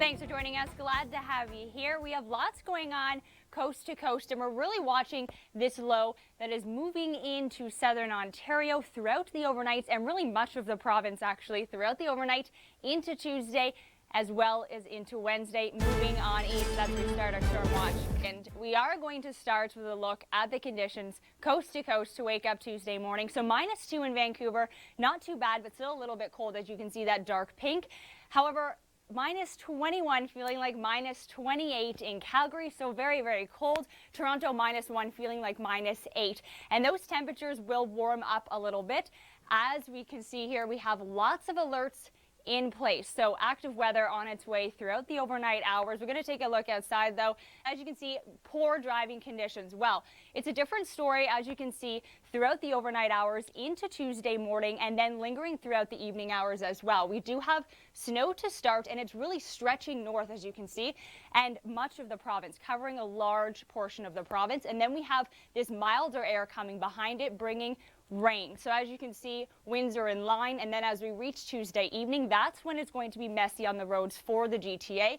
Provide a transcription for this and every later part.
Thanks for joining us. Glad to have you here. We have lots going on coast to coast, and we're really watching this low that is moving into southern Ontario throughout the overnight, and really much of the province actually throughout the overnight into Tuesday as well as into Wednesday, moving on east as we start our storm watch. And we are going to start with a look at the conditions coast to coast to wake up Tuesday morning. So -2 in Vancouver, not too bad, but still a little bit cold, as you can see that dark pink. However, -21, feeling like -28 in Calgary, so very, very cold. Toronto -1, feeling like -8. And those temperatures will warm up a little bit. As we can see here, we have lots of alerts in place. So active weather on its way throughout the overnight hours. We're going to take a look outside though. As you can see, poor driving conditions. Well, it's a different story as you can see throughout the overnight hours into Tuesday morning and then lingering throughout the evening hours as well. We do have snow to start, and it's really stretching north as you can see, and much of the province, covering a large portion of the province. And then we have this milder air coming behind it, bringing rain. So as you can see, winds are in line, and then as we reach Tuesday evening, that's when it's going to be messy on the roads for the GTA.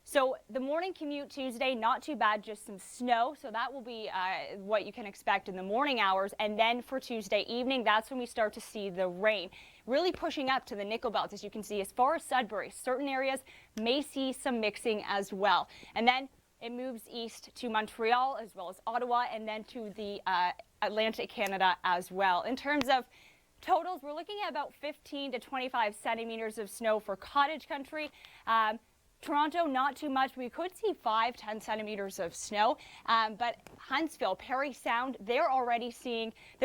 So the morning commute Tuesday, not too bad, just some snow. So that will be what you can expect in the morning hours. And then for Tuesday evening, that's when we start to see the rain really pushing up to the nickel belt. As you can see, as far as Sudbury, certain areas may see some mixing as well. And then it moves east to Montreal as well as Ottawa, and then to the Atlantic Canada as well. In terms of totals, we're looking at about 15 to 25 centimeters of snow for cottage country. Toronto, not too much. We could see 5-10 centimeters of snow, but Huntsville, Parry Sound, they're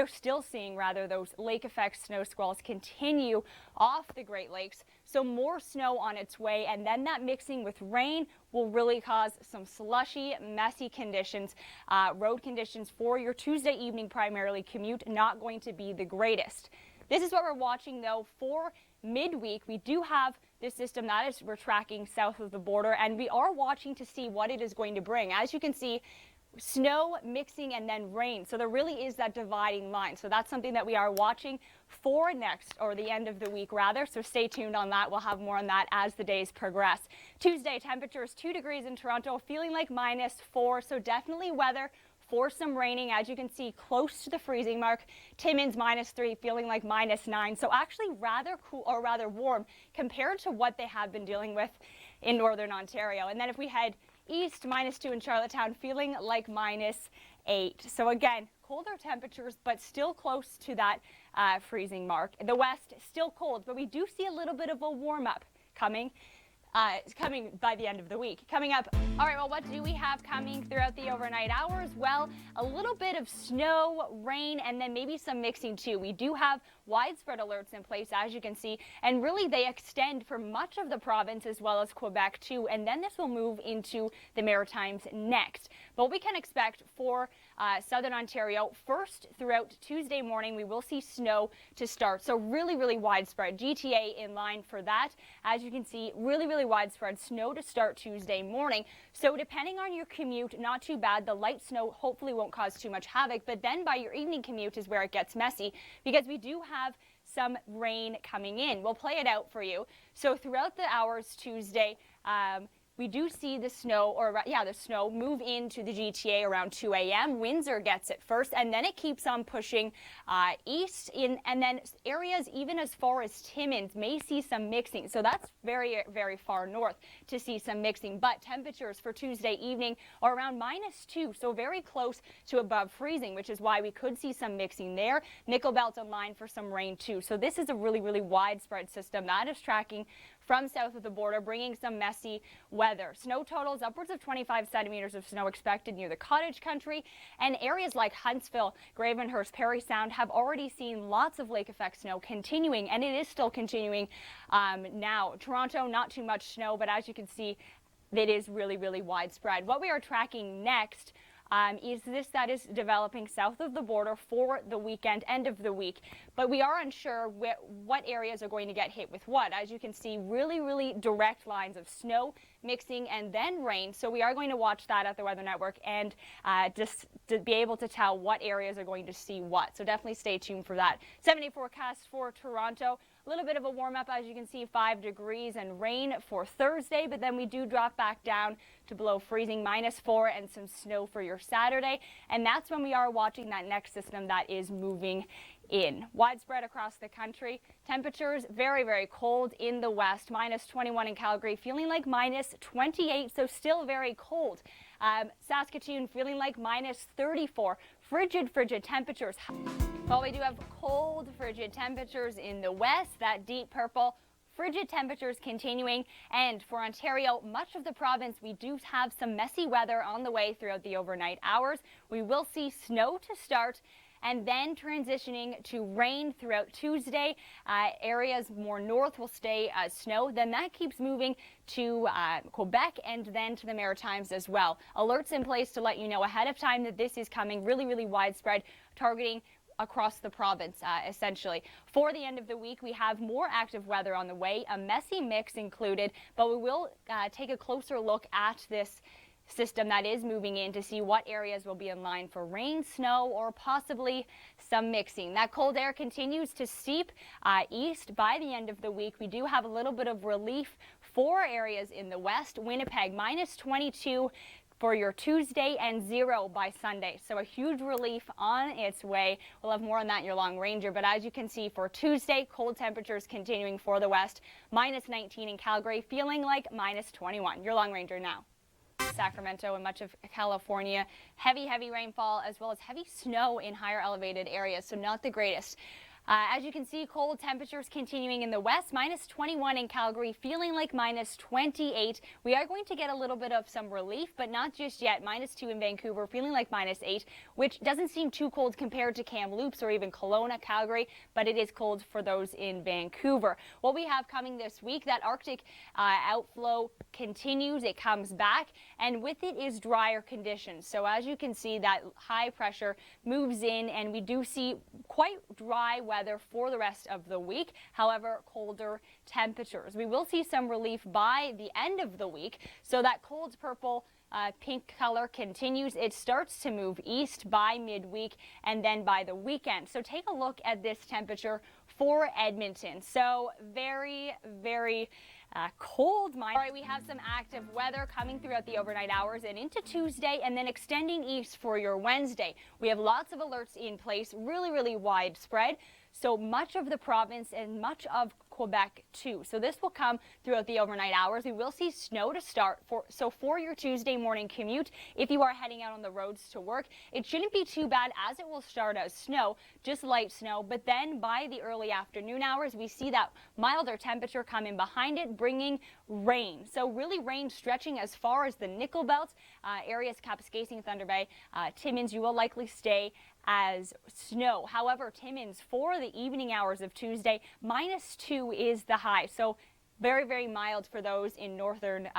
still seeing those lake effect snow squalls continue off the Great Lakes. So more snow on its way, and then that mixing with rain will really cause some slushy, messy conditions. Road conditions for your Tuesday evening primarily commute, not going to be the greatest. This is what we're watching though for midweek. We do have this system that we're tracking south of the border, and we are watching to see what it is going to bring. As you can see, snow mixing and then rain. So there really is that dividing line. So that's something that we are watching for next, or the end of the week rather. So stay tuned on that. We'll have more on that as the days progress. Tuesday, temperatures 2 degrees in Toronto, feeling like -4. So definitely weather for some raining, as you can see, close to the freezing mark. Timmins -3, feeling like -9. So actually rather cool, or rather warm, compared to what they have been dealing with in northern Ontario. And then if we head east, -2 in Charlottetown, feeling like -8. So again, colder temperatures, but still close to that freezing mark. The west, still cold, but we do see a little bit of a warm up coming. It's coming by the end of the week. Coming up, all right, well, what do we have coming throughout the overnight hours? Well, a little bit of snow, rain, and then maybe some mixing too. We do have widespread alerts in place, as you can see, and really they extend for much of the province as well as Quebec too, and then this will move into the Maritimes next. But what we can expect for southern Ontario, first throughout Tuesday morning, we will see snow to start. So really, really widespread. GTA in line for that. As you can see, really widespread snow to start Tuesday morning. So depending on your commute, not too bad. The light snow hopefully won't cause too much havoc, but then by your evening commute is where it gets messy, because we do have some rain coming in. We'll play it out for you. So throughout the hours Tuesday, we do see the snow, the snow move into the GTA around 2 a.m. Windsor gets it first, and then it keeps on pushing east and then areas even as far as Timmins may see some mixing. So that's very, very far north to see some mixing. But temperatures for Tuesday evening are around -2, so very close to above freezing, which is why we could see some mixing there. Nickel belt in line for some rain too. So this is a really, really widespread system that is tracking from south of the border, bringing some messy weather. Snow totals upwards of 25 centimeters of snow expected near the cottage country, and areas like Huntsville, Gravenhurst, Parry Sound have already seen lots of lake effect snow continuing, and it is still continuing now. Toronto, not too much snow, but as you can see, it is really, really widespread. What we are tracking next is this that is developing south of the border for the weekend, end of the week. But we are unsure what areas are going to get hit with what. As you can see, really, really direct lines of snow mixing and then rain. So we are going to watch that at the Weather Network and just to be able to tell what areas are going to see what. So definitely stay tuned for that. 7-day forecast for Toronto. A little bit of a warm up, as you can see, 5 degrees and rain for Thursday, but then we do drop back down to below freezing, -4, and some snow for your Saturday. And that's when we are watching that next system that is moving in. Widespread across the country. Temperatures very, very cold in the west, -21 in Calgary, feeling like -28, so still very cold. Saskatoon feeling like -34. Frigid temperatures. Well, we do have cold, frigid temperatures in the west, that deep purple. Frigid temperatures continuing, and for Ontario, much of the province, we do have some messy weather on the way throughout the overnight hours. We will see snow to start, and then transitioning to rain throughout Tuesday. Areas more north will stay as snow. Then that keeps moving to Quebec and then to the Maritimes as well. Alerts in place to let you know ahead of time that this is coming really widespread, targeting across the province, essentially. For the end of the week, we have more active weather on the way, a messy mix included, but we will take a closer look at this system that is moving in to see what areas will be in line for rain, snow, or possibly some mixing. That cold air continues to seep east by the end of the week. We do have a little bit of relief for areas in the west. Winnipeg, -22 for your Tuesday and 0 by Sunday. So a huge relief on its way. We'll have more on that in your Long Ranger. But as you can see, for Tuesday, cold temperatures continuing for the west. -19 in Calgary, feeling like -21. Your Long Ranger now. Sacramento and much of California, heavy rainfall as well as heavy snow in higher elevated areas, so not the greatest. As you can see, cold temperatures continuing in the west, -21 in Calgary, feeling like -28. We are going to get a little bit of some relief, but not just yet. -2 in Vancouver, feeling like -8, which doesn't seem too cold compared to Kamloops or even Kelowna, Calgary, but it is cold for those in Vancouver. What we have coming this week, that Arctic outflow continues. It comes back, and with it is drier conditions. So as you can see, that high pressure moves in, and we do see quite dry weather for the rest of the week. However, colder temperatures. We will see some relief by the end of the week. So that cold purple pink color continues. It starts to move east by midweek and then by the weekend. So take a look at this temperature for Edmonton. So very cold. All right, we have some active weather coming throughout the overnight hours and into Tuesday, and then extending east for your Wednesday. We have lots of alerts in place, really widespread. So much of the province and much of Quebec too. So this will come throughout the overnight hours. We will see snow to start. For your Tuesday morning commute, if you are heading out on the roads to work, it shouldn't be too bad as it will start as snow, just light snow. But then by the early afternoon hours, we see that milder temperature coming behind it, bringing rain. So really rain stretching as far as the Nickel Belt, areas Kapuskasing, Thunder Bay, Timmins, you will likely stay as snow. However, Timmins for the evening hours of Tuesday, -2 is the high. So very mild for those in northern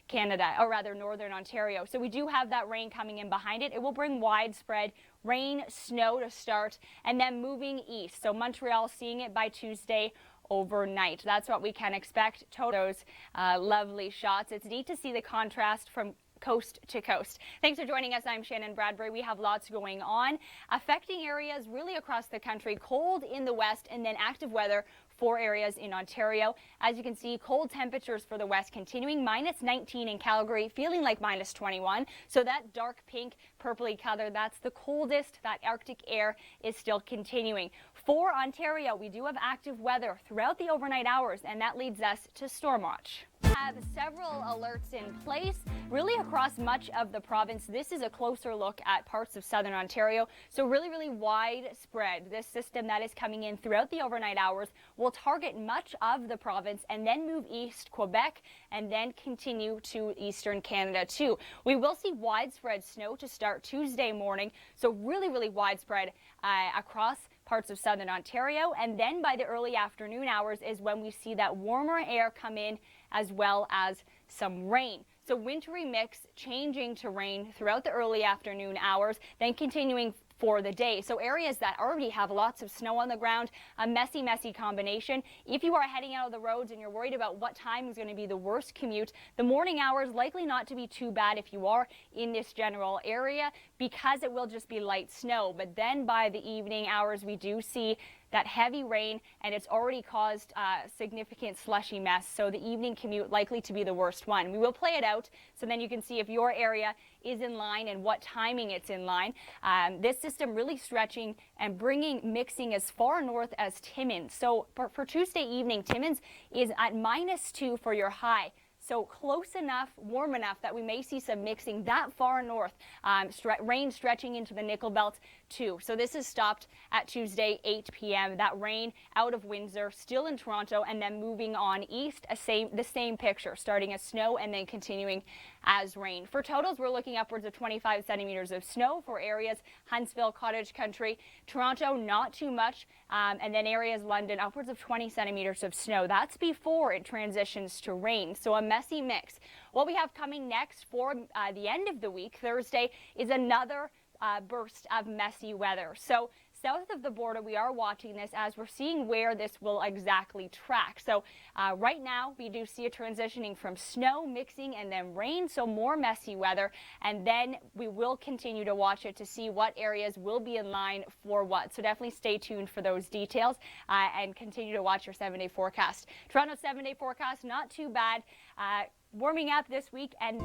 Canada, or rather northern Ontario. So we do have that rain coming in behind it. It will bring widespread rain, snow to start, and then moving east. So Montreal seeing it by Tuesday overnight. That's what we can expect. Those lovely shots. It's neat to see the contrast from coast to coast. Thanks for joining us. I'm Shannon Bradbury. We have lots going on, affecting areas really across the country. Cold in the west, and then active weather for areas in Ontario. As you can see, cold temperatures for the west continuing, -19 in Calgary, feeling like -21. So that dark pink, purpley color, that's the coldest. That Arctic air is still continuing. For Ontario, we do have active weather throughout the overnight hours, and that leads us to Storm Watch. Have several alerts in place really across much of the province. This is a closer look at parts of southern Ontario. So really widespread. This system that is coming in throughout the overnight hours will target much of the province and then move east Quebec and then continue to eastern Canada too. We will see widespread snow to start Tuesday morning. So really widespread across parts of southern Ontario, and then by the early afternoon hours is when we see that warmer air come in, as well as some rain. So wintry mix changing to rain throughout the early afternoon hours, then continuing for the day. So areas that already have lots of snow on the ground, a messy combination. If you are heading out of the roads and you're worried about what time is going to be the worst commute, the morning hours likely not to be too bad if you are in this general area, because it will just be light snow. But then by the evening hours, we do see that heavy rain, and it's already caused a significant slushy mess. So the evening commute likely to be the worst one. We will play it out so then you can see if your area is in line and what timing it's in line. This system really stretching and mixing as far north as Timmins. So for Tuesday evening, Timmins is at -2 for your high. So close enough, warm enough that we may see some mixing that far north. Rain stretching into the Nickel Belt too. So this is stopped at Tuesday 8 p.m. That rain out of Windsor, still in Toronto, and then moving on east, the same picture, starting as snow and then continuing as rain. For totals, we're looking upwards of 25 centimeters of snow for areas Huntsville, Cottage Country, Toronto, not too much, and then areas London, upwards of 20 centimeters of snow. That's before it transitions to rain. So a messy mix. What we have coming next for the end of the week, Thursday, is another burst of messy weather. So south of the border, we are watching this as we're seeing where this will exactly track. So right now, we do see it transitioning from snow, mixing, and then rain, so more messy weather. And then we will continue to watch it to see what areas will be in line for what. So definitely stay tuned for those details and continue to watch your 7-day forecast. Toronto 7-day forecast, not too bad. Warming up this week and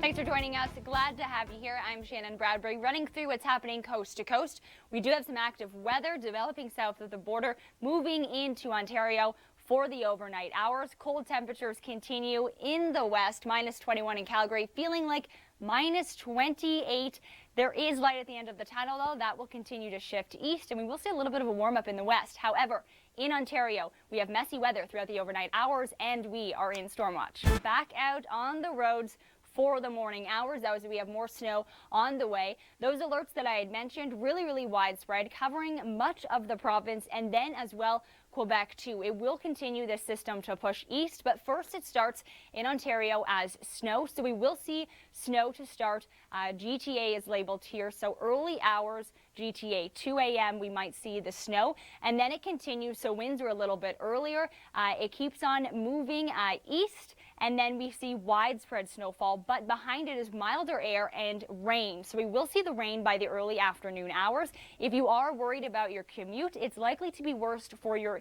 thanks for joining us. Glad to have you here. I'm Shannon Bradbury, running through what's happening coast to coast. We do have some active weather developing south of the border, moving into Ontario for the overnight hours. Cold temperatures continue in the west, -21 in Calgary, feeling like -28. There is light at the end of the tunnel, though. That will continue to shift east, and we will see a little bit of a warm-up in the west. However, in Ontario, we have messy weather throughout the overnight hours, and we are in storm watch. Back out on the roads for the morning hours. That was we have more snow on the way. Those alerts that I had mentioned, really widespread, covering much of the province, and then as well Quebec too. It will continue this system to push east, but first it starts in Ontario as snow. So we will see snow to start. GTA is labeled here, so early hours GTA 2 a.m. we might see the snow, and then it continues. So winds are a little bit earlier. It keeps on moving east, and then we see widespread snowfall, but behind it is milder air and rain. So we will see the rain by the early afternoon hours. If you are worried about your commute, it's likely to be worse for your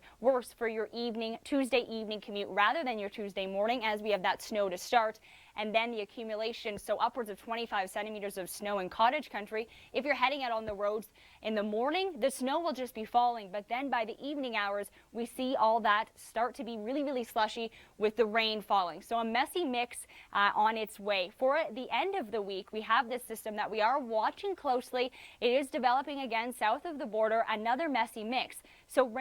Tuesday evening commute rather than your Tuesday morning, as we have that snow to start. And then the accumulation, so upwards of 25 centimeters of snow in Cottage Country. If you're heading out on the roads in the morning, the snow will just be falling. But then by the evening hours, we see all that start to be really slushy with the rain falling. So a messy mix on its way. For the end of the week, we have this system that we are watching closely. It is developing again south of the border, another messy mix. So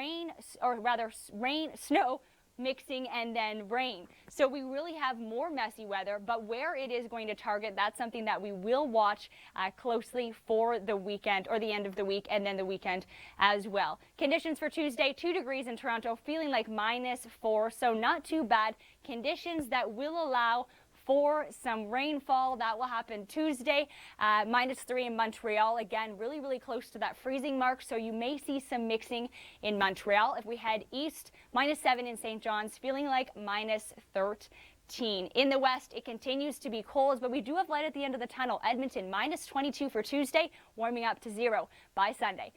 snow, mixing, and then rain. So we really have more messy weather, but where it is going to target, that's something that we will watch closely for the weekend, or the end of the week, and then the weekend as well. Conditions for Tuesday, 2 degrees in Toronto, feeling like -4, so not too bad. Conditions that will allow for some rainfall. That will happen Tuesday. -3 in Montreal. Again, really close to that freezing mark, so you may see some mixing in Montreal. If we head east, -7 in St. John's, feeling like -13. In the west, it continues to be cold, but we do have light at the end of the tunnel. Edmonton, -22 for Tuesday, warming up to 0 by Sunday.